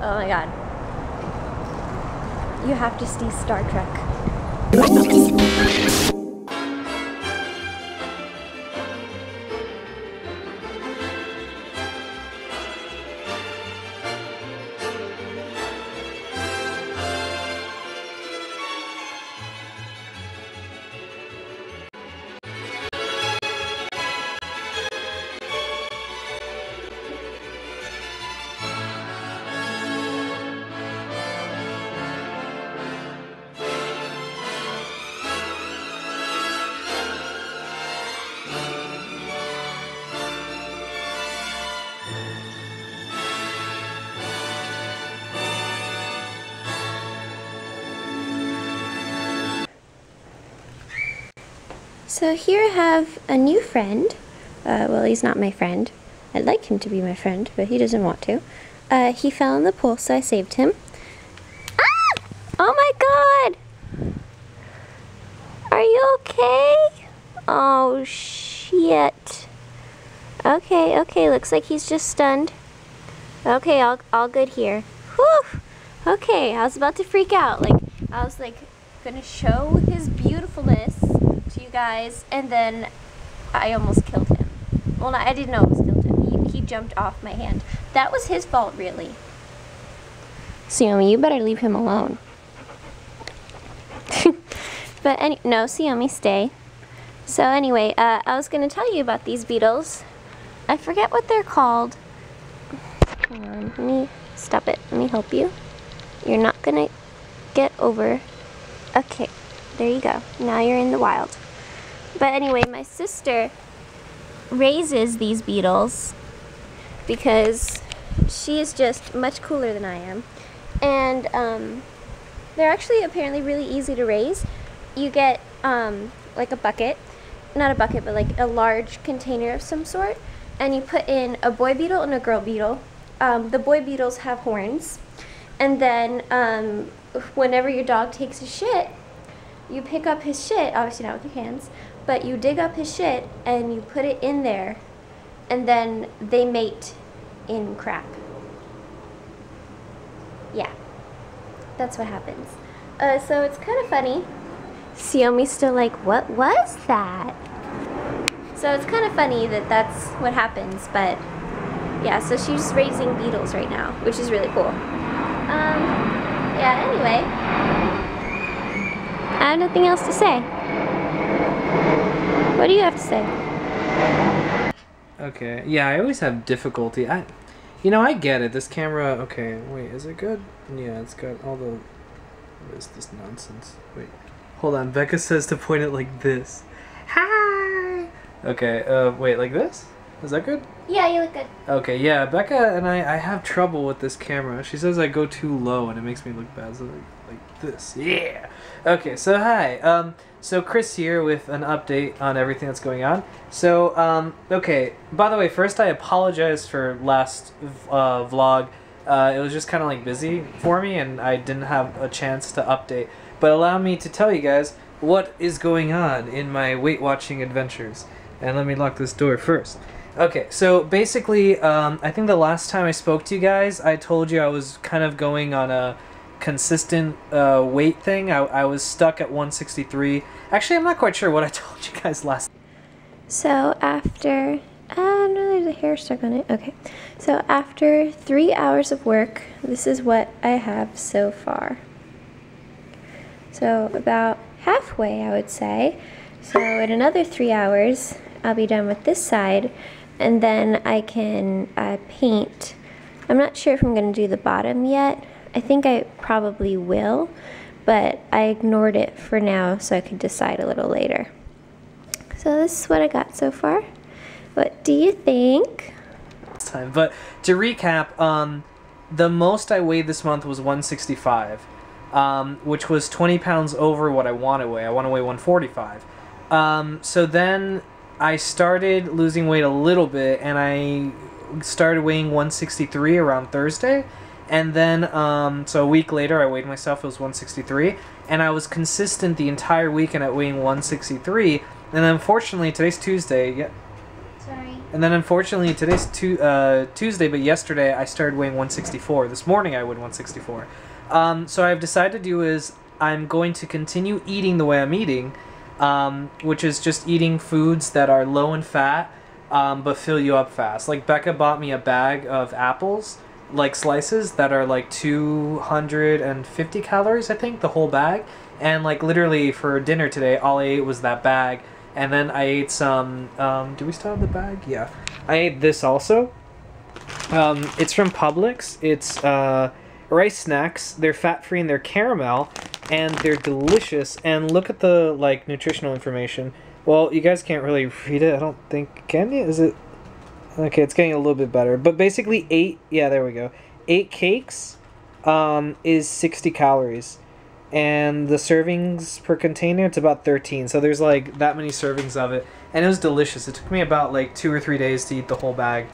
Oh my god. You have to see Star Trek. So here I have a new friend. Well, he's not my friend. I'd like him to be my friend, but he doesn't want to. He fell in the pool, so I saved him. Ah! Oh my god! Are you okay? Oh shit. Okay, okay, looks like he's just stunned. Okay, all good here. Whew! Okay, I was about to freak out. I was gonna show his beautifulness to you guys, and then I almost killed him. Well, I didn't almost kill him. He jumped off my hand. That was his fault, really. Xiaomi, you better leave him alone. But no, Xiaomi, stay. So anyway, I was gonna tell you about these beetles. I forget what they're called. Hold on, let me stop it. Let me help you. You're not gonna get over. Okay, there you go. Now you're in the wild. But anyway, my sister raises these beetles because she is just much cooler than I am. And they're actually apparently really easy to raise. You get like a bucket, not a bucket, but like a large container of some sort, and you put in a boy beetle and a girl beetle. The boy beetles have horns, and then whenever your dog takes a shit, you pick up his shit, obviously not with your hands, but you dig up his shit and you put it in there, and then they mate in crap. Yeah, that's what happens. So it's kind of funny. Xiaomi's still like, what was that? So it's kind of funny that that's what happens, but yeah, so she's raising beetles right now, which is really cool. Yeah, anyway, I have nothing else to say. What do you have to say? Okay, yeah, I always have difficulty. You know, I get it. This camera, okay, wait, is it good? Yeah, it's got all the, what is this nonsense? Wait, hold on, Becca says to point it like this. Hi! Okay, wait, like this? Is that good? Yeah, you look good. Okay, yeah, Becca and I have trouble with this camera. She says I go too low and it makes me look bad, so like this. Yeah! Okay, so hi. So Chris here with an update on everything that's going on. So, okay, by the way, first I apologize for last vlog. It was just kind of like busy for me and I didn't have a chance to update. But allow me to tell you guys what is going on in my weight watching adventures. And let me lock this door first. Okay, so basically, I think the last time I spoke to you guys, I told you I was kind of going on a consistent weight thing. I was stuck at 163. Actually, I'm not quite sure what I told you guys last. So after, no, there's a hair stuck on it. Okay, so after 3 hours of work, this is what I have so far. So about halfway, I would say. So in another 3 hours, I'll be done with this side, and then I can paint. I'm not sure if I'm going to do the bottom yet. I think I probably will, but I ignored it for now so I could decide a little later. So this is what I got so far. What do you think? But to recap, the most I weighed this month was 165, which was 20 pounds over what I want to weigh. I want to weigh 145. So then I started losing weight a little bit, and I started weighing 163 around Thursday. And then, so a week later, I weighed myself, it was 163, and I was consistent the entire weekend at weighing 163, and then unfortunately, today's Tuesday, yeah. Sorry. And then unfortunately today's Tuesday, but yesterday I started weighing 164. This morning I weighed 164. So I've decided to do is I'm going to continue eating the way I'm eating, which is just eating foods that are low in fat, but fill you up fast. Like Becca bought me a bag of apples, like slices that are like 250 calories, I think, the whole bag. And like literally for dinner today, all I ate was that bag. And then I ate some, do we still have the bag? Yeah. I ate this also. It's from Publix. It's rice snacks. They're fat-free and they're caramel. And they're delicious. And look at the like nutritional information. Well, you guys can't really read it, I don't think. Can you? Is it? Okay, it's getting a little bit better. But basically 8, yeah, there we go. 8 cakes is 60 calories. And the servings per container, it's about 13. So there's like that many servings of it. And it was delicious. It took me about like 2 or 3 days to eat the whole bag.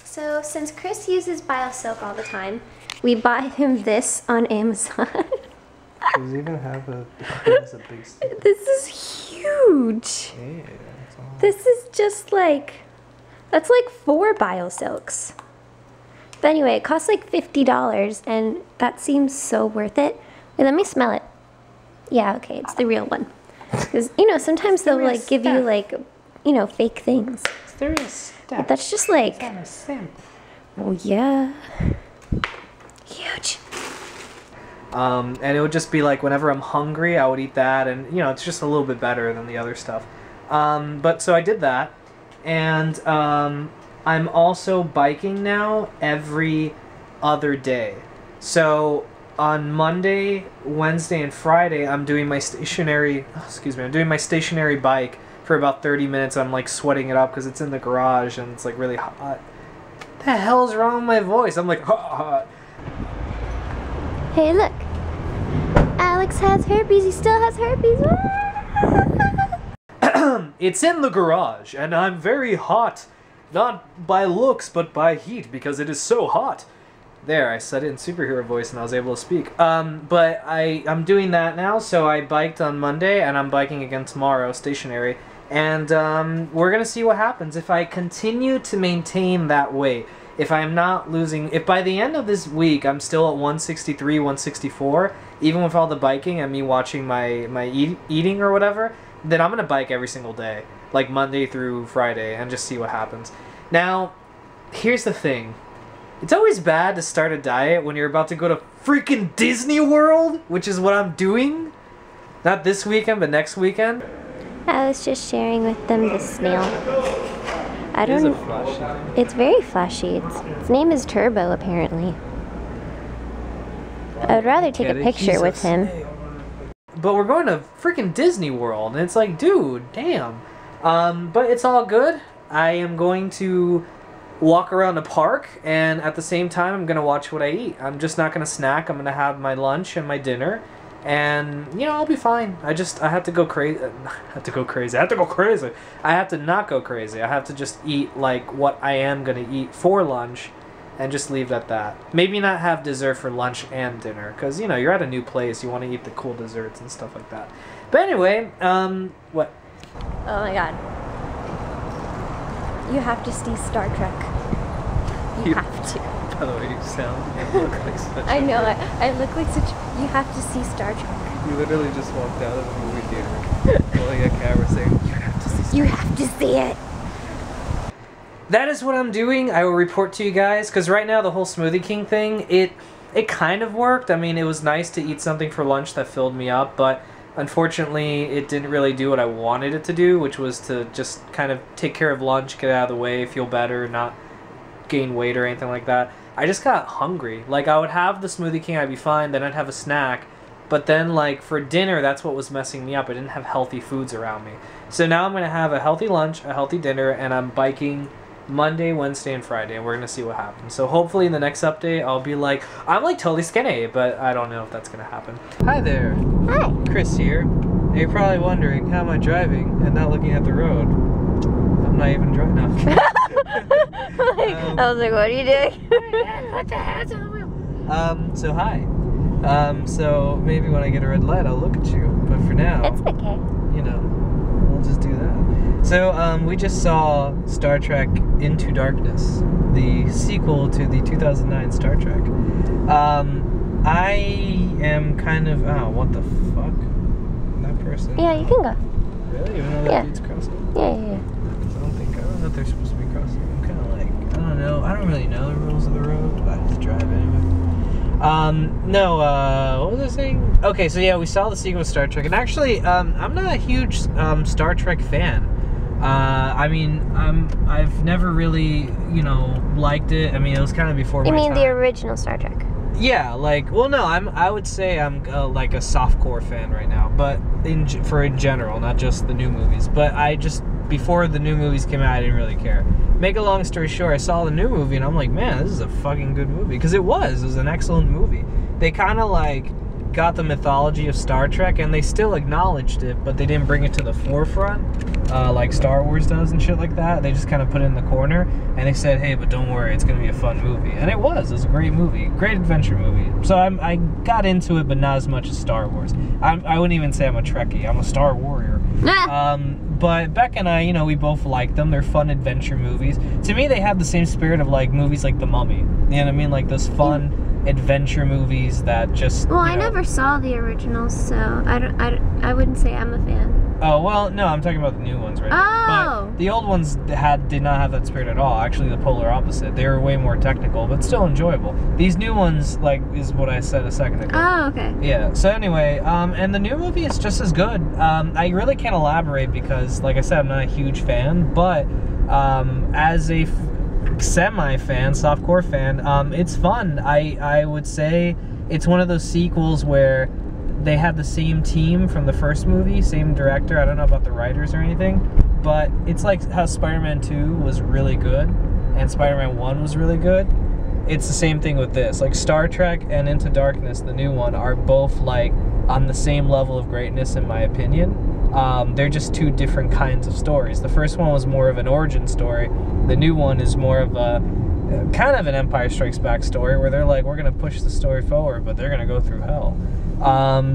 So since Chris uses BioSilk all the time, we bought him this on Amazon. Does it even have a, it a big stick? This is huge. Yeah, this is just like, that's like 4 BioSilks. But anyway, it costs like $50 and that seems so worth it. Wait, let me smell it. Yeah, okay, it's the real one. Because, you know, sometimes they'll like give you like, you know, fake things. It's the real stuff. But that's just like, oh yeah. Huge. And it would just be like whenever I'm hungry, I would eat that, and you know, it's just a little bit better than the other stuff. But so I did that, and I'm also biking now every other day. So on Monday, Wednesday, and Friday, I'm doing my stationary. I'm doing my stationary bike for about 30 minutes. I'm like sweating it up because it's in the garage and it's like really hot. What the hell is wrong with my voice? I'm like hot. Hey, look. Alex has herpes. He still has herpes. It's in the garage, and I'm very hot. Not by looks, but by heat, because it is so hot. There, I said it in superhero voice, and I was able to speak. But I'm doing that now, so I biked on Monday, and I'm biking again tomorrow, stationary. And we're going to see what happens if I continue to maintain that weight. If I'm not losing, if by the end of this week I'm still at 163, 164, even with all the biking and me watching my eating or whatever, then I'm going to bike every single day, like Monday through Friday, and just see what happens. Now, here's the thing. It's always bad to start a diet when you're about to go to freaking Disney World, which is what I'm doing. Not this weekend, but next weekend. I was just sharing with them the snail. I don't know. It's very flashy. Its name is Turbo, apparently. I would rather take a picture with him. But we're going to freaking Disney World, and it's like, dude, damn. But it's all good. I am going to walk around the park, and at the same time, I'm going to watch what I eat. I'm just not going to snack. I'm going to have my lunch and my dinner, and, you know, I'll be fine. I have to go crazy. I have to go crazy. I have to not go crazy. I have to just eat, like, what I am going to eat for lunch, and just leave it at that. Maybe not have dessert for lunch and dinner, because, you know, you're at a new place. You want to eat the cool desserts and stuff like that. But anyway, what? Oh my god. You have to see Star Trek. You have to. By the way, you sound and look like such I know, I look like such... You have to see Star Trek. You literally just walked out of the movie theater holding a camera saying, you have to see Star Trek. You have to see it. That is what I'm doing. I will report to you guys, because right now the whole Smoothie King thing, it kind of worked. I mean, it was nice to eat something for lunch that filled me up, but unfortunately it didn't really do what I wanted it to do, which was to just kind of take care of lunch, get out of the way, feel better, not gain weight or anything like that. I just got hungry. Like, I would have the Smoothie King, I'd be fine, then I'd have a snack, but then, like, for dinner, that's what was messing me up. I didn't have healthy foods around me. So now I'm going to have a healthy lunch, a healthy dinner, and I'm biking Monday, Wednesday, and Friday, and we're going to see what happens. So hopefully in the next update, I'll be like, I'm like totally skinny, but I don't know if that's going to happen. Hi there. Hi. Chris here. And you're probably wondering, how am I driving and not looking at the road? I'm not even driving now. I was like, what are you doing? What the hell's on the wheel? So hi. So maybe when I get a red light, I'll look at you. But for now, It's okay. you know, we'll just do that. So we just saw Star Trek Into Darkness, the sequel to the 2009 Star Trek. I am kind of, oh, what the fuck? That person. Yeah, you can go. Really? Even though that dude's crossing? Yeah. I don't know if they're supposed to be crossing. I'm kind of like, I don't know. I don't really know the rules of the road, but I just drive anyway. What was I saying? Okay, so yeah, we saw the sequel of Star Trek, and actually, I'm not a huge Star Trek fan. I mean, I've never really, liked it. I mean, it was kind of before my time. You mean the original Star Trek? Yeah, like, well, no, I would say I'm like a softcore fan right now, but in general, not just the new movies. But before the new movies came out, I didn't really care. Make a long story short, I saw the new movie and I'm like, man, this is a fucking good movie, because it was an excellent movie. They kind of like got the mythology of Star Trek, and they still acknowledged it, but they didn't bring it to the forefront, like Star Wars does and shit like that. They just kind of put it in the corner, and they said, hey, but don't worry, it's gonna be a fun movie. And it was a great movie, great adventure movie. So I got into it, but not as much as Star Wars. I wouldn't even say I'm a Trekkie, I'm a Star Warrior. But Beck and I, we both like them. They're fun adventure movies. To me, they have the same spirit of like movies like The Mummy. You know what I mean? Like those fun adventure movies that just. Well, I never saw the originals, so I wouldn't say I'm a fan. Oh well, no, I'm talking about the new ones right now. But the old ones did not have that spirit at all. Actually, the polar opposite. They were way more technical, but still enjoyable. These new ones, like, is what I said a second ago. Oh, okay. Yeah. So anyway, and the new movie is just as good. I really can't elaborate because, like I said, I'm not a huge fan, but as a semi-fan, softcore fan, it's fun. I would say it's one of those sequels where they have the same team from the first movie, same director. I don't know about the writers or anything, but it's like how Spider-Man 2 was really good and Spider-Man 1 was really good. It's the same thing with this. Like Star Trek and Into Darkness, the new one, are both like on the same level of greatness in my opinion. They're just two different kinds of stories. The first one was more of an origin story. The new one is more of a kind of an Empire Strikes Back story where they're like, we're gonna push the story forward, but they're gonna go through hell.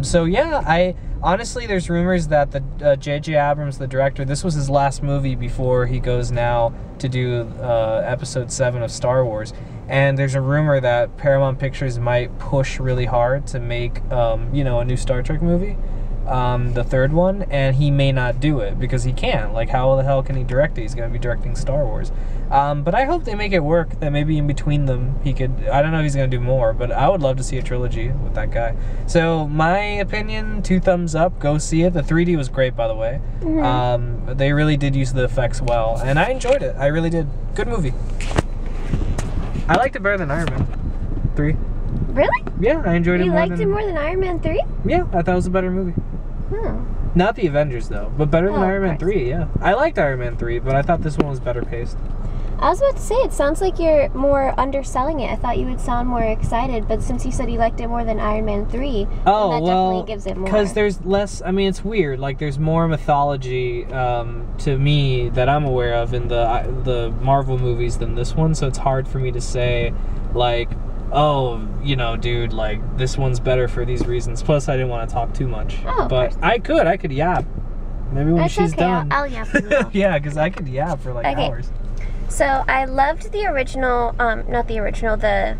So yeah, honestly, there's rumors that the J.J. Abrams, the director, this was his last movie before he goes now to do Episode 7 of Star Wars. And there's a rumor that Paramount Pictures might push really hard to make, a new Star Trek movie, the third one, and he may not do it because he can't. Like, how the hell can he direct it? He's going to be directing Star Wars. But I hope they make it work, that maybe in between them he could, I don't know if he's going to do more, but I would love to see a trilogy with that guy. So, my opinion, 2 thumbs up, go see it. The 3D was great, by the way. Mm-hmm. They really did use the effects well, and I enjoyed it. I really did. Good movie. I liked it better than Iron Man 3. Really? Yeah, I enjoyed it more. You liked it more than Iron Man 3? Yeah, I thought it was a better movie. Not the Avengers, though, but better than Iron Man 3, yeah. I liked Iron Man 3, but I thought this one was better paced. I was about to say, it sounds like you're more underselling it. I thought you would sound more excited, but since you said you liked it more than Iron Man 3, that definitely gives it more. Because there's less, I mean, it's weird. Like, there's more mythology to me that I'm aware of in the Marvel movies than this one, so it's hard for me to say, like, oh, dude, like, this one's better for these reasons. Plus, I didn't want to talk too much. Oh, but I could yap. Maybe when she's done. I'll yap as well. Yeah, because I could yap for, like, hours. So, I loved the original, not the original, the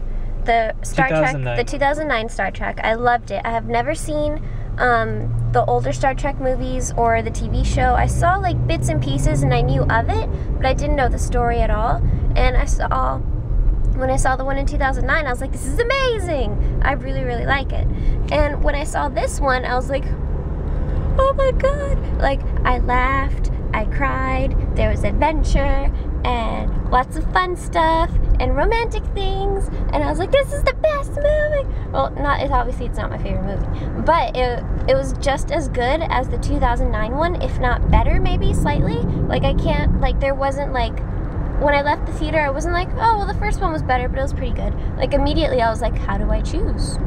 Star Trek, the 2009 Star Trek. I loved it. I have never seen the older Star Trek movies or the TV show. I saw, like, bits and pieces, and I knew of it, but I didn't know the story at all. And when I saw the one in 2009, I was like, this is amazing! I really, really like it. And when I saw this one, I was like, oh my god! Like, I laughed, I cried, there was adventure, and lots of fun stuff, and romantic things, and I was like, this is the best movie! Well, obviously it's not my favorite movie, but it was just as good as the 2009 one, if not better, maybe, slightly. Like, there wasn't, like, when I left the theater, I wasn't like, oh, well, the first one was better, but it was pretty good. Like, immediately I was like, how do I choose?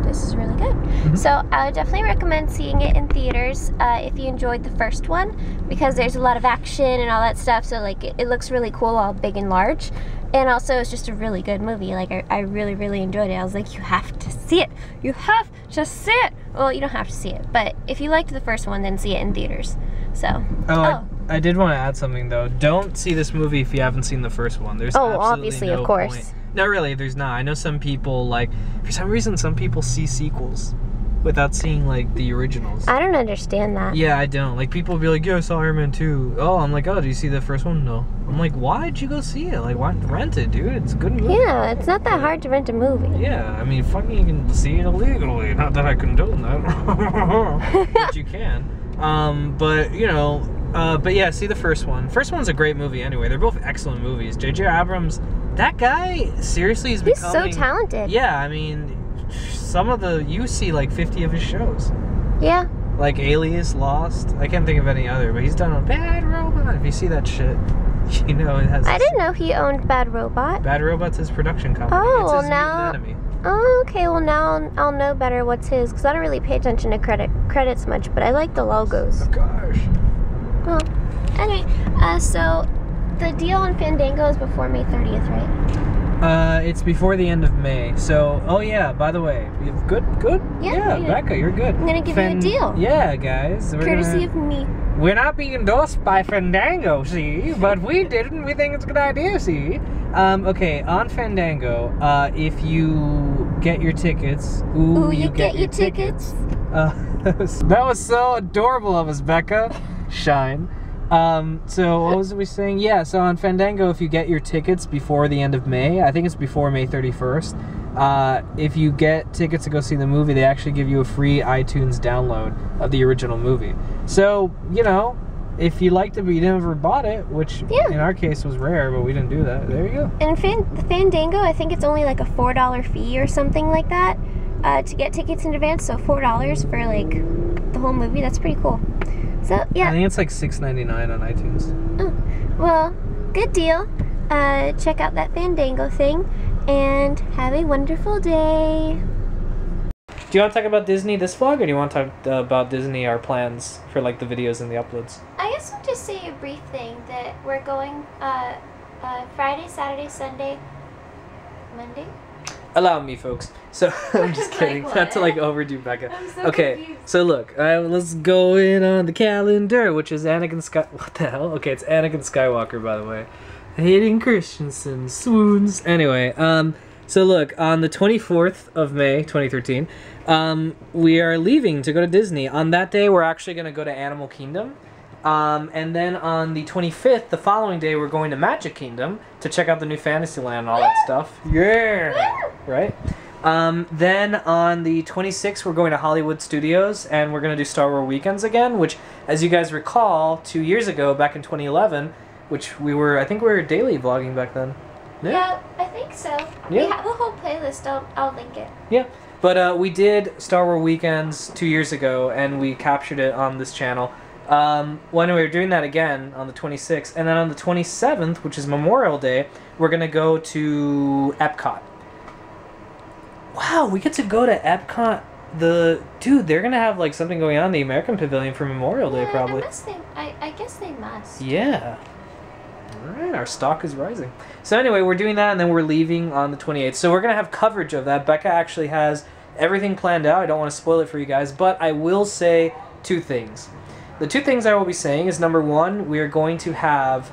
This is really good. Mm-hmm. So I would definitely recommend seeing it in theaters if you enjoyed the first one, because there's a lot of action and all that stuff, so like it looks really cool, all big and large. And also it's just a really good movie. Like I really, really enjoyed it. I was like, you have to see it. You have to see it. Well, you don't have to see it, but if you liked the first one, then see it in theaters. So I did want to add something though. Don't see this movie if you haven't seen the first one. There's obviously, no of course. point. No, really, there's not. I know some people like, for some reason, some people see sequels without seeing like the originals. I don't understand that. Yeah, I don't. Like people be like, yeah, I saw Iron Man 2. Oh, I'm like, oh, did you see the first one? No. I'm like, why'd you go see it? Like, why rent it, dude? It's a good movie. Yeah, it's not that hard to rent a movie. Yeah, I mean, fucking you can see it illegally. Not that I condone that, but you can. But you know, but yeah, see the first one. First one's a great movie anyway. They're both excellent movies. J.J. Abrams, that guy seriously is becoming. He's so talented. Yeah, I mean, some of you see like 50 of his shows. Yeah. Like Alias, Lost. I can't think of any other, but he's done a Bad Robot. If you see that shit, you know it has. I didn't know he owned Bad Robot. Bad Robot's his production company. Oh, it's well his now. Mutant Enemy. Oh, okay. Well, now I'll know better what's his, because I don't really pay attention to credits much, but I like the logos. Oh gosh. Well, anyway, so the deal on Fandango is before May 30th, right? It's before the end of May. So, oh yeah, by the way, good? Yeah, Becca, you're good. I'm gonna give you a deal. Yeah, guys. Courtesy of me. We're not being endorsed by Fandango, see? But we didn't. We think it's a good idea, see? Okay, on Fandango, if you get your tickets... Ooh, you get your tickets. That was so adorable of us, Becca. Shine. So what was we saying? Yeah, so on Fandango, if you get your tickets before the end of May, I think it's before May 31st, if you get tickets to go see the movie, they actually give you a free iTunes download of the original movie. So, you know, if you liked it but you never bought it, which in our case was rare, but we didn't do that, there you go. And Fandango, I think it's only like a $4 fee or something like that to get tickets in advance, so $4 for like the whole movie, that's pretty cool. So, yeah. I think it's like $6.99 on iTunes. Oh, well, good deal. Check out that Fandango thing, and have a wonderful day. Do you want to talk about Disney this vlog, or do you want to talk about Disney, our plans for like the videos and the uploads? I guess I'll just say a brief thing that we're going Friday, Saturday, Sunday, Monday. Allow me, folks. So I'm just kidding. Like Not to like overdo Becca. I'm so okay, confused. so look, let's go in on the calendar, which is Anakin What the hell? Okay, it's Anakin Skywalker, by the way. Hayden Christensen swoons. Anyway, so look, on the 24th of May, 2013, we are leaving to go to Disney. On that day, we're actually going to go to Animal Kingdom. And then on the 25th, the following day, we're going to Magic Kingdom to check out the new Fantasyland and all that stuff. Yeah! Right? Then on the 26th, we're going to Hollywood Studios, and we're going to do Star Wars Weekends again, which, as you guys recall, 2 years ago, back in 2011, which I think we were daily vlogging back then. Yeah, I think so. Yeah. We have a whole playlist. I'll link it. Yeah. But we did Star Wars Weekends 2 years ago, and we captured it on this channel. When we were doing that again on the 26th, and then on the 27th, which is Memorial Day, we're going to go to Epcot. Wow, we get to go to Epcot. Dude, they're going to have like something going on in the American Pavilion for Memorial Day, probably. I guess they must. Yeah. Alright, our stock is rising. So anyway, we're doing that, and then we're leaving on the 28th. So we're going to have coverage of that. Becca actually has everything planned out. I don't want to spoil it for you guys, but I will say two things. The two things I will be saying is, number one, we are going to have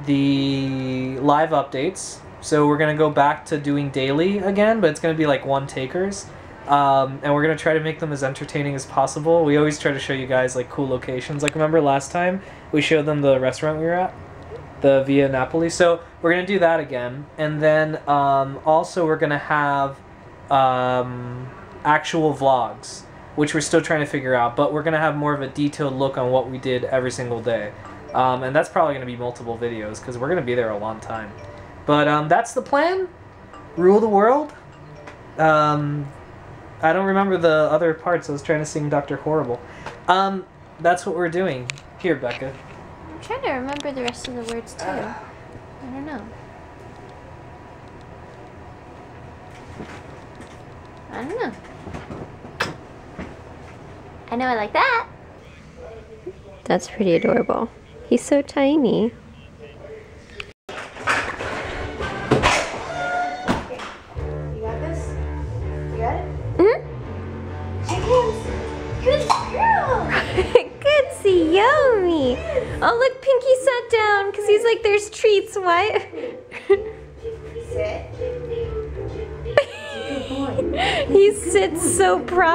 the live updates. So we're going to go back to doing daily again, but it's going to be like one-takers. And we're going to try to make them as entertaining as possible. We always try to show you guys like cool locations. Like, remember last time we showed them the restaurant we were at? The Via Napoli. So we're going to do that again. And then also we're going to have actual vlogs, which we're still trying to figure out. But we're going to have more of a detailed look on what we did every single day. And that's probably going to be multiple videos because we're going to be there a long time. But that's the plan. Rule the world. I don't remember the other parts. I was trying to sing Dr. Horrible. That's what we're doing. Here, Becca. I'm trying to remember the rest of the words, too. I don't know. I don't know. I know I like that. That's pretty adorable. He's so tiny. Good Yummy! Oh, look, Pinky sat down because he's like, there's treats. Why? Sit. Good boy. He sits so proper.